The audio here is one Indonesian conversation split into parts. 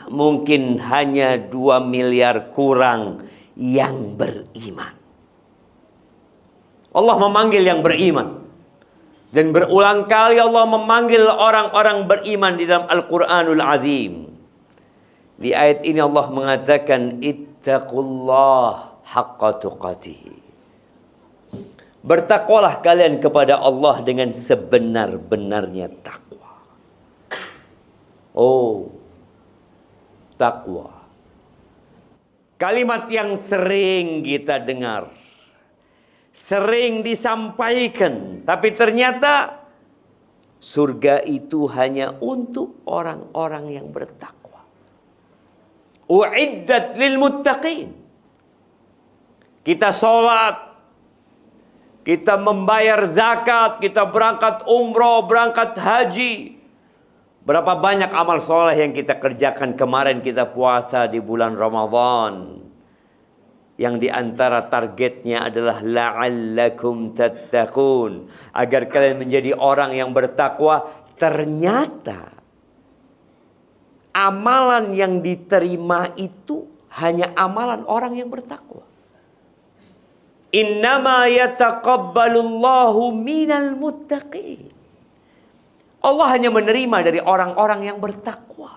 mungkin hanya 2 miliar kurang yang beriman. Allah memanggil yang beriman. Dan berulang kali Allah memanggil orang-orang beriman di dalam Al-Quranul Azim. Di ayat ini Allah mengatakan, ittaqullah haqqa tuqatih. Bertakwalah kalian kepada Allah dengan sebenar-benarnya takwa. Oh, takwa. Kalimat yang sering kita dengar, sering disampaikan, tapi ternyata surga itu hanya untuk orang-orang yang bertakwa. Uiddat lil muttaqin. Kita sholat, kita membayar zakat, kita berangkat umroh, berangkat haji. Berapa banyak amal soleh yang kita kerjakan. Kemarin kita puasa di bulan Ramadan, yang diantara targetnya adalah la'allakum tattaqun, agar kalian menjadi orang yang bertakwa. Ternyata amalan yang diterima itu hanya amalan orang yang bertakwa. Innama yataqabbalullahu minal muttaqin. Allah hanya menerima dari orang-orang yang bertakwa.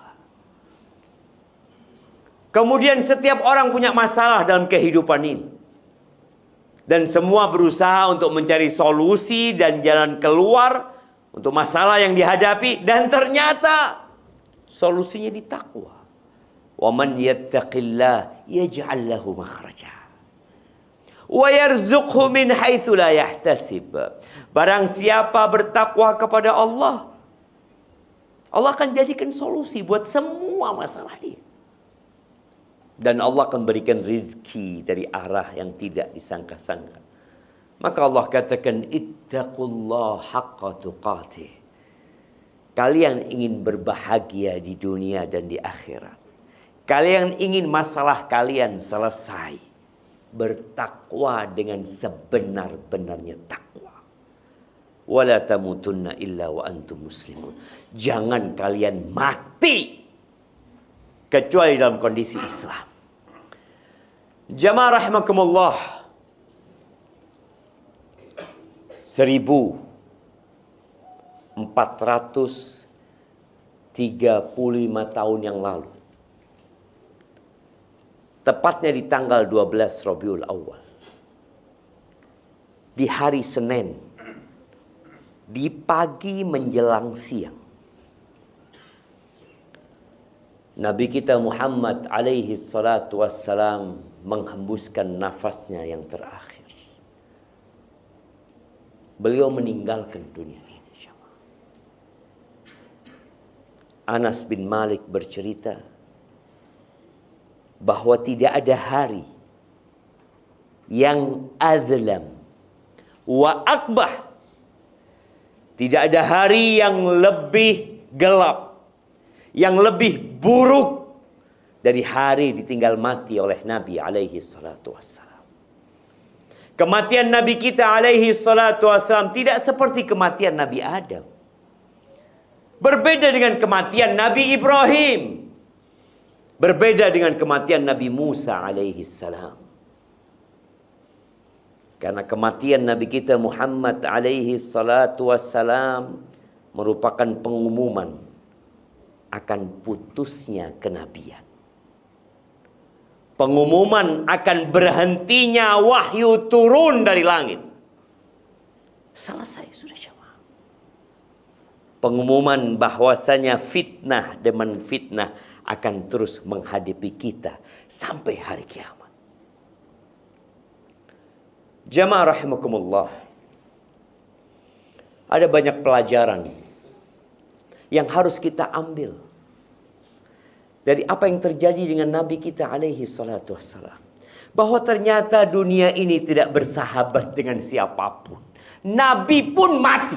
Kemudian setiap orang punya masalah dalam kehidupan ini. Dan semua berusaha untuk mencari solusi dan jalan keluar untuk masalah yang dihadapi. Dan ternyata solusinya di takwa. Wa man yattaqillah yaj'al lahu makhraja wa yarzuqhu min haitsu la yahtasib. Barang siapa bertakwa kepada Allah, Allah akan jadikan solusi buat semua masalah dia. Dan Allah akan berikan rizki dari arah yang tidak disangka-sangka. Maka Allah katakan, ittaqullah haqqa tuqatih. Kalian ingin berbahagia di dunia dan di akhirat. Kalian ingin masalah kalian selesai. Bertakwa dengan sebenar-benarnya takwa. Wala tamutunna illa wa antum muslimun. Jangan kalian mati kecuali dalam kondisi Islam. Jamaah rahimakumullah. 1435 tahun yang lalu, tepatnya di tanggal 12 Rabiul Awal, di hari Senin, di pagi menjelang siang, Nabi kita Muhammad alaihi salatu wassalam menghembuskan nafasnya yang terakhir. Beliau meninggalkan dunia ini. Anas bin Malik bercerita bahwa tidak ada hari yang azlam wa akbah. Tidak ada hari yang lebih gelap, yang lebih buruk dari hari ditinggal mati oleh Nabi alaihi salatu wassalam. Kematian Nabi kita alaihi salatu wassalam tidak seperti kematian Nabi Adam. Berbeda dengan kematian Nabi Ibrahim. Berbeda dengan kematian Nabi Musa alaihi salam. Karena kematian Nabi kita Muhammad alaihi salatu wassalam merupakan pengumuman akan putusnya kenabian. Pengumuman akan berhentinya wahyu turun dari langit. Selesai sudah jemaah. Pengumuman bahwasanya fitnah demi fitnah akan terus menghadapi kita sampai hari kiamat. Jamaah rahimakumullah. Ada banyak pelajaran yang harus kita ambil dari apa yang terjadi dengan Nabi kita alaihi salatu wassalam. Bahwa ternyata dunia ini tidak bersahabat dengan siapapun. Nabi pun mati.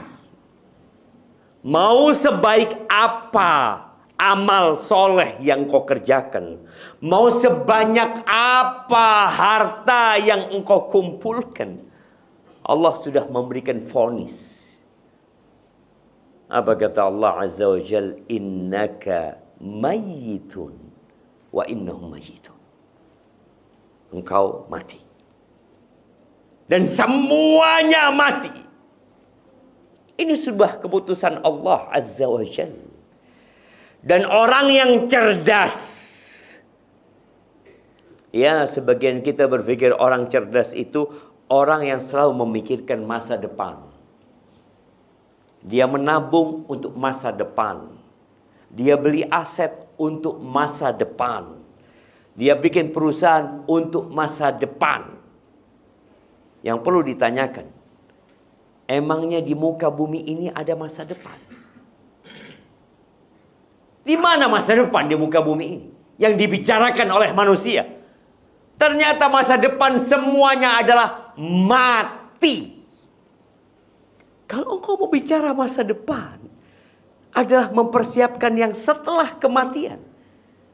Mau sebaik apa amal soleh yang kau kerjakan, mau sebanyak apa harta yang engkau kumpulkan, Allah sudah memberikan vonis. Apa kata Allah Azza wa Jal? Innaka mayyitun wa innahum mayyitun. Engkau mati. Dan semuanya mati. Ini sebuah keputusan Allah Azza wa Jalla. Dan orang yang cerdas, ya sebagian kita berpikir orang cerdas itu orang yang selalu memikirkan masa depan. Dia menabung untuk masa depan. Dia beli aset untuk masa depan. Dia bikin perusahaan untuk masa depan. Yang perlu ditanyakan, emangnya di muka bumi ini ada masa depan? Di mana masa depan di muka bumi ini yang dibicarakan oleh manusia? Ternyata masa depan semuanya adalah mati. Kalau engkau mau bicara masa depan, adalah mempersiapkan yang setelah kematian.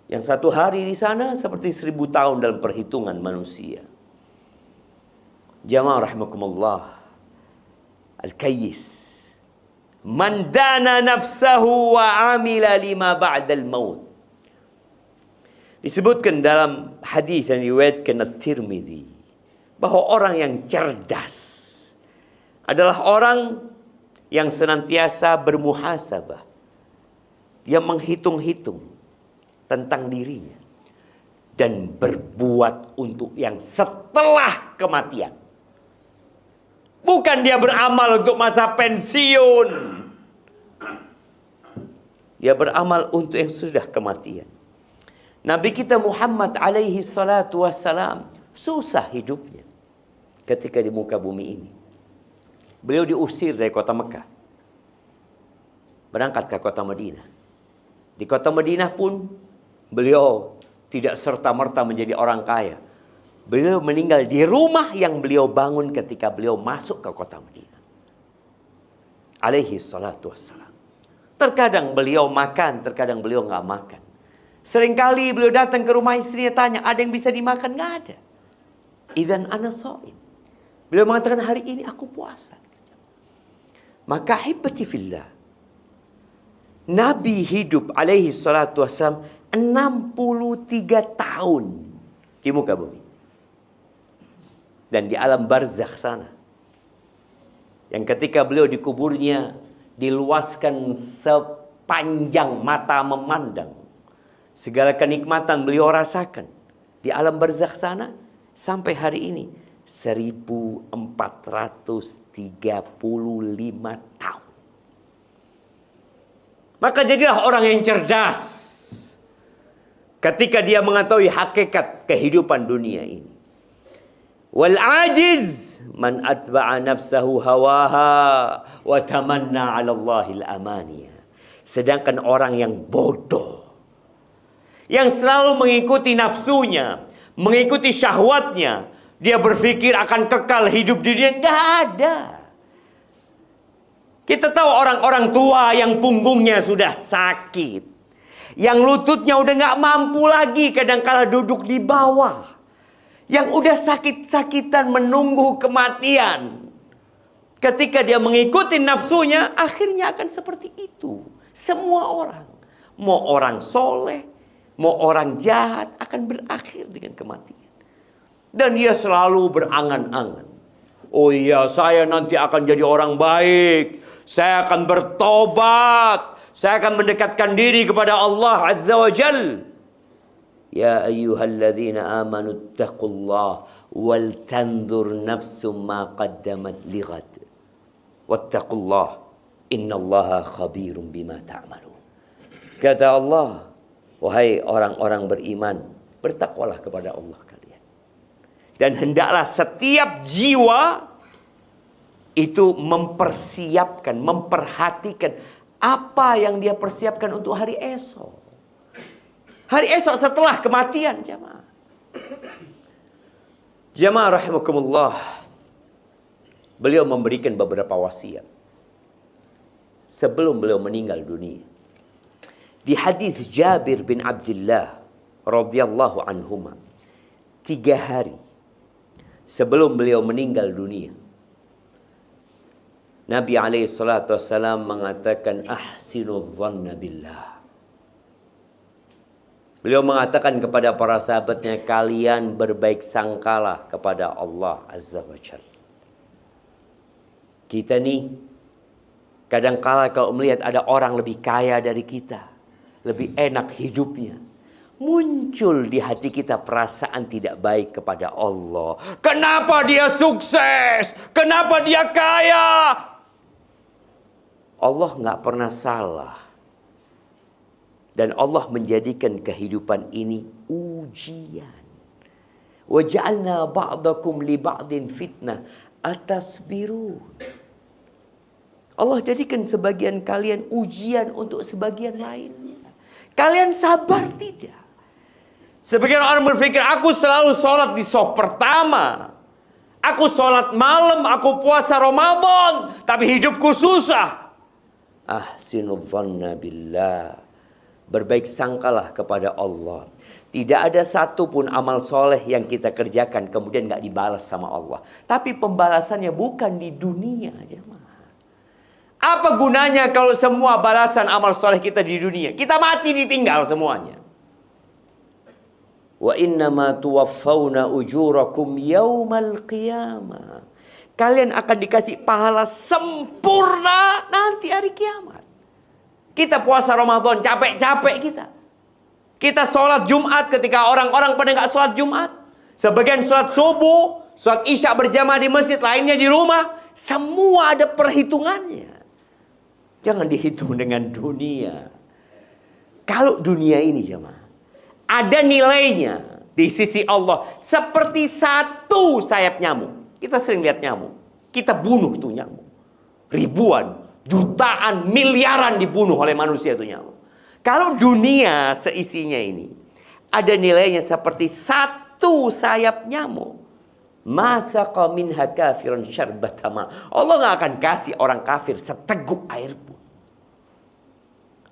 Yang satu hari di sana seperti 1000 tahun dalam perhitungan manusia. Jamaah rahimakumullah. Al-Kayyis. Man dana nafsahu wa amila lima ba'dal maut. Disebutkan dalam hadis yang diriwayatkan At-Tirmidzi bahwa orang yang cerdas adalah orang yang senantiasa bermuhasabah. Dia menghitung-hitung tentang dirinya dan berbuat untuk yang setelah kematian. Bukan dia beramal untuk masa pensiun. Dia beramal untuk yang sudah kematian. Nabi kita Muhammad alaihi salatu wassalam susah hidupnya ketika di muka bumi ini. Beliau diusir dari kota Mekah. Berangkat ke kota Madinah. Di kota Madinah pun beliau tidak serta-merta menjadi orang kaya. Beliau meninggal di rumah yang beliau bangun ketika beliau masuk ke kota Madinah. Alaihi salatu wassalam. Terkadang beliau makan, terkadang beliau nggak makan. Seringkali beliau datang ke rumah istrinya tanya, ada yang bisa dimakan? Nggak ada. Idzan ana shaim. Beliau mengatakan hari ini aku puasa. Maka hibbati fillah. Nabi hidup alaihi salatu wassalam 63 tahun di muka bumi. Dan di alam barzakh sana. Yang ketika beliau dikuburnya diluaskan sepanjang mata memandang. Segala kenikmatan beliau rasakan. Di alam barzakh sana sampai hari ini 1435 tahun. Maka jadilah orang yang cerdas ketika dia mengetahui hakikat kehidupan dunia ini. Wal ajiz man atba'a nafsahu hawaha wa tamanna 'ala Allahil amaniya. Sedangkan orang yang bodoh, yang selalu mengikuti nafsunya, mengikuti syahwatnya, dia berpikir akan kekal hidup di dunia. Enggak ada. Kita tahu orang-orang tua yang punggungnya sudah sakit, yang lututnya udah nggak mampu lagi, kadang-kala duduk di bawah, yang udah sakit-sakitan menunggu kematian. Ketika dia mengikuti nafsunya, akhirnya akan seperti itu. Semua orang, mau orang soleh, mau orang jahat, akan berakhir dengan kematian. Dan dia selalu berangan-angan. Oh iya, saya nanti akan jadi orang baik. Saya akan bertobat. Saya akan mendekatkan diri kepada Allah Azza wa Jal. Ya ayyuhalladzina amanu attaqullah wal tanzur nafsum ma qaddamat lighad. Wattaqullah innallaha khabirum bima ta'malun. Kata Allah, wahai orang-orang beriman, bertakwalah kepada Allah kalian. Dan hendaklah setiap jiwa itu mempersiapkan, memperhatikan apa yang dia persiapkan untuk hari esok. Hari esok setelah kematian, jamaah. Jamaah rahimakumullah. Beliau memberikan beberapa wasiat sebelum beliau meninggal dunia. Di hadis Jabir bin Abdullah radhiyallahu anhuma, 3 hari sebelum beliau meninggal dunia, Nabi alaihi salatu wassalam mengatakan ahsinu dhanna billah. Beliau mengatakan kepada para sahabatnya, kalian berbaik sangkalah kepada Allah Azza wa Jalla. Kita nih kadangkala kalau melihat ada orang lebih kaya dari kita, lebih enak hidupnya, muncul di hati kita perasaan tidak baik kepada Allah. Kenapa dia sukses? Kenapa dia kaya? Allah nggak pernah salah. Dan Allah menjadikan kehidupan ini ujian. Wa ja'alna ba'dakum li ba'din fitnah atasbiru. Allah jadikan sebagian kalian ujian untuk sebagian lainnya. Kalian sabar tidak? Sebagian orang berpikir, aku selalu sholat di saf pertama. Aku sholat malam, aku puasa Ramadan, tapi hidupku susah. Ahsinu dhanna billah. Berbaik sangkalah kepada Allah. Tidak ada satupun amal soleh yang kita kerjakan kemudian gak dibalas sama Allah. Tapi pembalasannya bukan di dunia, jemaah. Apa gunanya kalau semua balasan amal soleh kita di dunia? Kita mati ditinggal semuanya. Wa innama tuwaffawna ujurakum yaumal qiyamah. Kalian akan dikasih pahala sempurna nanti hari kiamat. Kita puasa Ramadan, capek-capek kita. Kita sholat Jumat ketika orang-orang pada nggak sholat Jumat. Sebagian sholat subuh, sholat isya berjamaah di masjid, lainnya di rumah. Semua ada perhitungannya. Jangan dihitung dengan dunia. Kalau dunia ini jemaah, ada nilainya di sisi Allah. Seperti satu sayap nyamuk. Kita sering lihat nyamuk. Kita bunuh tuh nyamuk. Ribuan. Jutaan, miliaran dibunuh oleh manusia itu nyamuk. Kalau dunia seisinya ini ada nilainya seperti satu sayap nyamuk, masaqa minha kafirun syarbatama. Allah nggak akan kasih orang kafir seteguk air pun.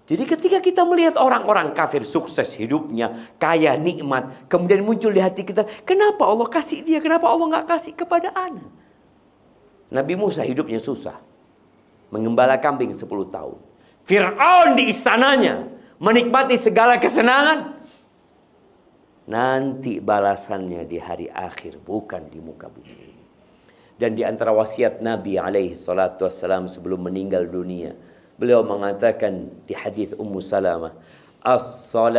Jadi ketika kita melihat orang-orang kafir sukses hidupnya, kaya nikmat, kemudian muncul di hati kita, kenapa Allah kasih dia? Kenapa Allah nggak kasih kepada anak? Nabi Musa hidupnya susah. Mengembala kambing 10 tahun. Fir'aun di istananya menikmati segala kesenangan. Nanti balasannya di hari akhir, bukan di muka bumi. Dan di antara wasiat Nabi alaihi salatu wassalam sebelum meninggal dunia, beliau mengatakan di hadis Ummu Salamah, as-salah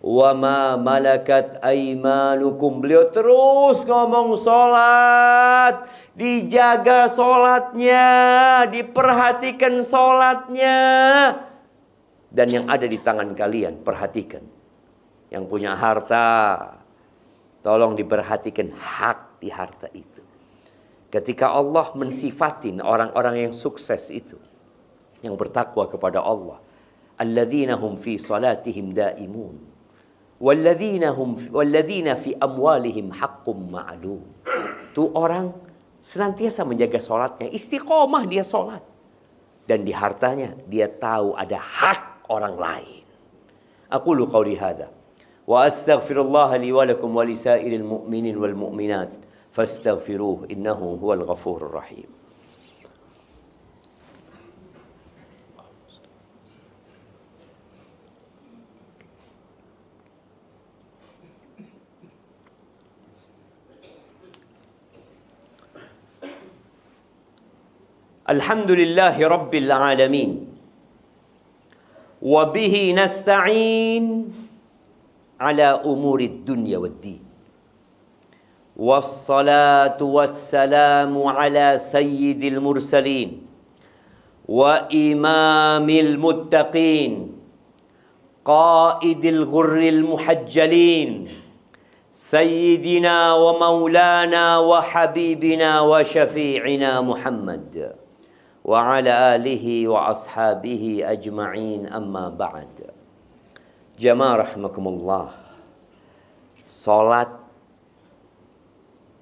wa ma malakat aimanukum. Beliau terus ngomong sholat, dijaga sholatnya, diperhatikan sholatnya. Dan yang ada di tangan kalian, perhatikan. Yang punya harta, tolong diperhatikan hak di harta itu. Ketika Allah mensifatin orang-orang yang sukses itu, yang bertakwa kepada Allah, alladzina hum fi salatihim daimun walladzina fi amwalihim haqqum ma'lum. Itu orang senantiasa menjaga sholatnya, istiqomah dia sholat. Dan di hartanya dia tahu ada hak orang lain. Aqulu qawli hadha wa astaghfirullah li wa lakum wa lisairil mu'minin wal mu'minat fastaghfiruh innahu huwal ghafurur rahim. Alhamdulillahi Rabbil Alamin. Wabihi nasta'in ala umurid dunya waddin. Wassalatu wassalamu ala sayyidil mursalin wa imamil muttaqin qaidil ghurril muhajjalin sayyidina wa maulana wa habibina wa syafi'ina Muhammad wa ala alihi wa ashabihi ajma'in, amma ba'd. Jamaah rahimakumullah. Salat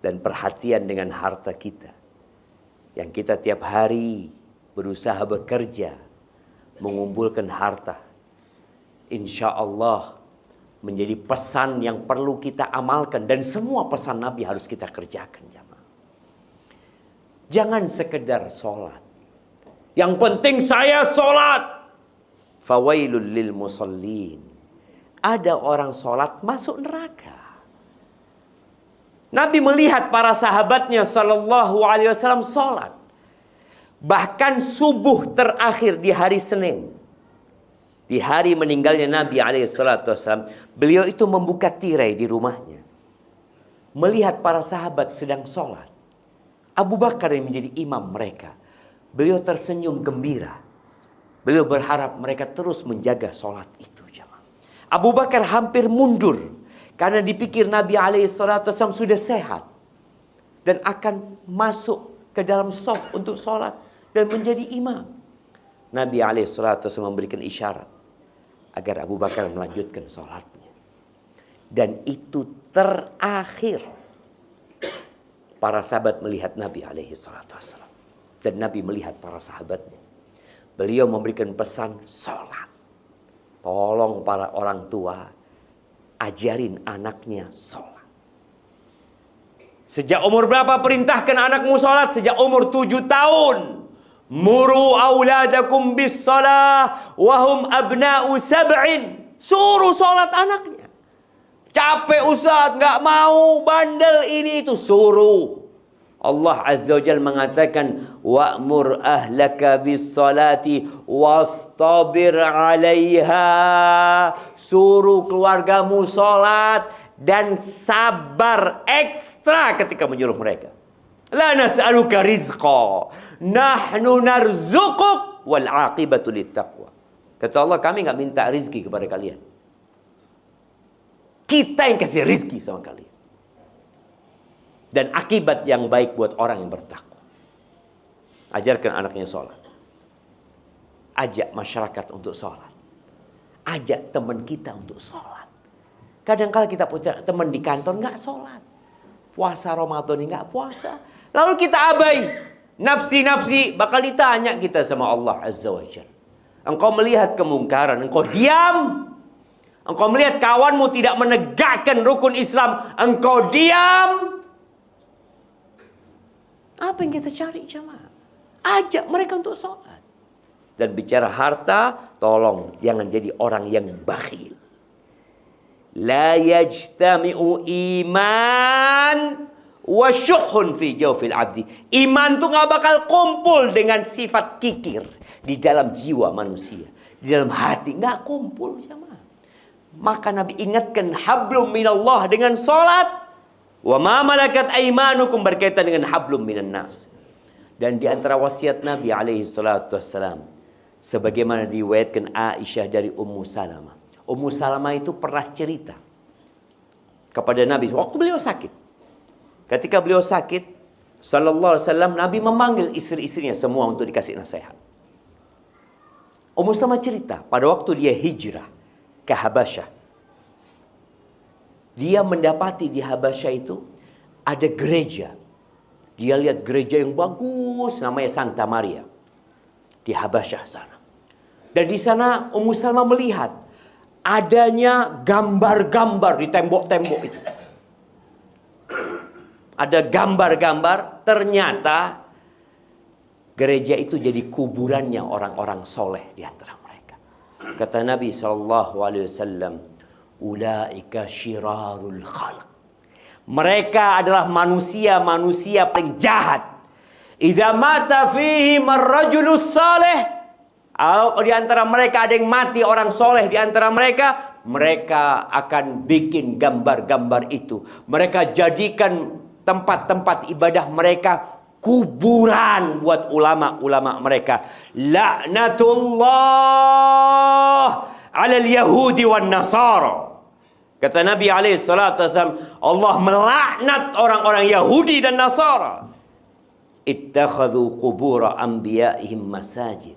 dan perhatian dengan harta kita yang kita tiap hari berusaha bekerja mengumpulkan harta, insya Allah menjadi pesan yang perlu kita amalkan. Dan semua pesan Nabi harus kita kerjakan, jamaah. Jangan sekedar sholat. Yang penting saya sholat. Fawailul lil musallin. Ada orang sholat masuk neraka. Nabi melihat para sahabatnya sallallahu alaihi wasallam sholat. Bahkan subuh terakhir di hari Senin. Di hari meninggalnya Nabi alaihi salatu wasallam, beliau itu membuka tirai di rumahnya. Melihat para sahabat sedang sholat. Abu Bakar yang menjadi imam mereka. Beliau tersenyum gembira. Beliau berharap mereka terus menjaga sholat itu. Abu Bakar hampir mundur. Karena dipikir Nabi SAW sudah sehat. Dan akan masuk ke dalam shaf untuk sholat. Dan menjadi imam. Nabi SAW memberikan isyarat. Agar Abu Bakar melanjutkan sholatnya. Dan itu terakhir. Para sahabat melihat Nabi SAW. Dan Nabi melihat para sahabatnya. Beliau memberikan pesan sholat. Tolong para orang tua. Ajarin anaknya sholat. Sejak umur berapa perintahkan anakmu sholat? Sejak umur 7 tahun. Muru auladakum bis salah wahum abna'u sab'in. Suruh sholat anaknya. Capek Ustaz, nggak mau, bandel ini itu. Suruh. Allah Azza wa Jalla mengatakan wa'mur ahlaka bis salati wastabir 'alaiha. Suruh keluargamu salat dan sabar ekstra ketika menyuruh mereka. La nas'aluka rizqa, nahnu narzuquk wal 'aqibatu littaqwa. Kata Allah, kami enggak minta rizki kepada kalian. Kita yang kasih rizki sama kalian. Dan akibat yang baik buat orang yang bertakwa. Ajarkan anaknya sholat. Ajak masyarakat untuk sholat. Ajak teman kita untuk sholat. Kadang-kadang kita punya teman di kantor nggak sholat. Puasa Ramadan ini nggak puasa. Lalu kita abai. Nafsi-nafsi bakal ditanya kita sama Allah Azza wa Jalla. Engkau melihat kemungkaran, engkau diam. Engkau melihat kawanmu tidak menegakkan rukun Islam, engkau diam. Apa yang kita cari jemaah? Ajak mereka untuk sholat. Dan bicara harta, tolong jangan jadi orang yang bakhil. La yajtami'u iman wa syuhun fi jawfil abdi. Iman tuh gak bakal kumpul dengan sifat kikir di dalam jiwa manusia. Di dalam hati gak kumpul jemaah. Maka Nabi ingatkan hablum minallah dengan sholat. Wa ma malakat aimanukum berkaitan dengan hablum minan nas. Dan di antara wasiat Nabi alaihi salatu wassalam, sebagaimana diriwayatkan Aisyah dari Ummu Salamah. Ummu Salamah itu pernah cerita kepada Nabi waktu beliau sakit. Ketika beliau sakit, sallallahu alaihi wasallam, Nabi memanggil istri-istrinya semua untuk dikasih nasihat. Ummu Salamah cerita pada waktu dia hijrah ke Habasyah. Dia mendapati di Habasyah itu ada gereja. Dia lihat gereja yang bagus namanya Santa Maria di Habasyah sana. Dan di sana Ummu Salamah melihat adanya gambar-gambar di tembok-tembok itu. Ada gambar-gambar, ternyata gereja itu jadi kuburannya orang-orang soleh di antara mereka. Kata Nabi SAW, ulaika syirarul khalq. Mereka adalah manusia-manusia paling jahat. Idza mata fihim ar-rajulus salih. Di antara mereka ada yang mati orang soleh di antara mereka, mereka akan bikin gambar-gambar itu. Mereka jadikan tempat-tempat ibadah mereka kuburan buat ulama-ulama mereka. Laknatullah 'alal yahudi wan nasara. Kata Nabi SAW, Allah melaknat orang-orang Yahudi dan Nasara. Ittakhadhu qubura anbiya'ihim masajid.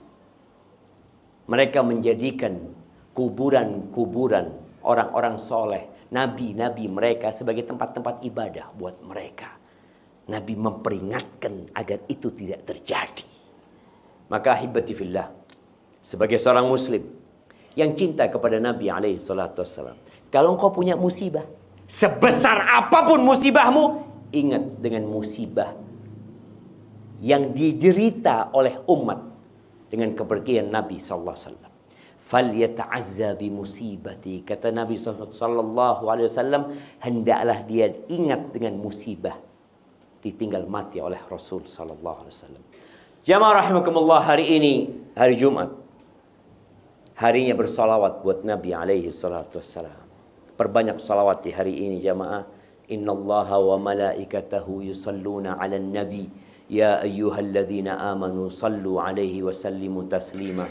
Mereka menjadikan kuburan-kuburan orang-orang soleh, nabi-nabi mereka sebagai tempat-tempat ibadah buat mereka. Nabi memperingatkan agar itu tidak terjadi. Maka ahibati fillah, sebagai seorang muslim yang cinta kepada Nabi SAW, kalau engkau punya musibah, sebesar apapun musibahmu, ingat dengan musibah yang diderita oleh umat dengan kepergian Nabi sallallahu alaihi wasallam. Falyata'azza bi musibati, kata Nabi sallallahu alaihi wasallam, hendaklah dia ingat dengan musibah ditinggal mati oleh Rasul sallallahu alaihi wasallam. Jamaah rahimakumullah, hari ini hari Jumat, harinya bersalawat buat Nabi alaihi salatu wassalam. Perbanyak salawat di hari ini jamaah. Innallaha wa malaikatahu yusalluna 'alan nabi ya ayyuhalladzina amanu sallu 'alaihi wa sallimu taslima.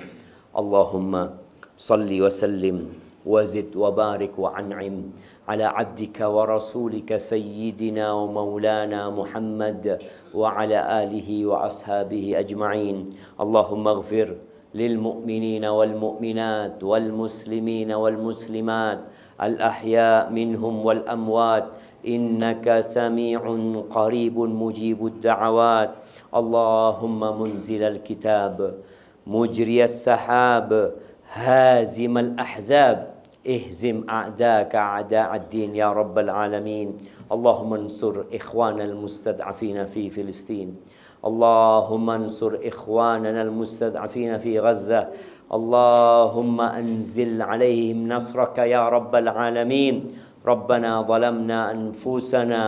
Allahumma salli wa sallim wa zid wa barik wa an'im ala 'abdika wa rasulika sayyidina wa maulana Muhammad wa ala alihi wa ashabihi ajma'in. Allahumma ighfir lil mu'minina wal mu'minat wal muslimina wal muslimat al-ahya minhum wal amwat innaka sami'un qaribun mujibud da'awat. Allahumma munzilal kitab mujriyas sahab hazimal ahzab ihzim a'daka a'da'ad din ya rabbal alamin. Allahumma ansur ikhwanal mustad'afina fi Filistin. Allahumma ansur ikhwanana al-mustad'afina fi Gaza. Allahumma anzil alaihim nasraka ya rabbal alamin. ربنا ظلمنا أنفسنا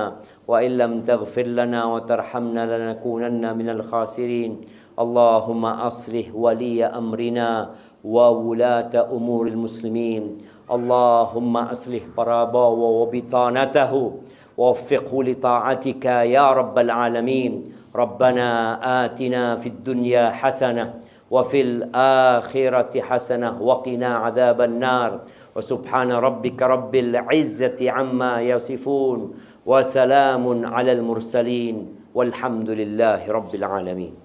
وإن لم تغفر لنا وترحمنا لنكونن من الخاسرين. اللهم أصلح ولي أمرنا وولاة أمور المسلمين. اللهم أصلح برابا وبطانته ووفقه لطاعتك يا رب العالمين. ربنا آتنا في الدنيا حسنة وفي الآخرة حسنة وقنا عذاب النار. وسبحان ربك رب العزة عما يصفون وسلام على المرسلين والحمد لله رب العالمين.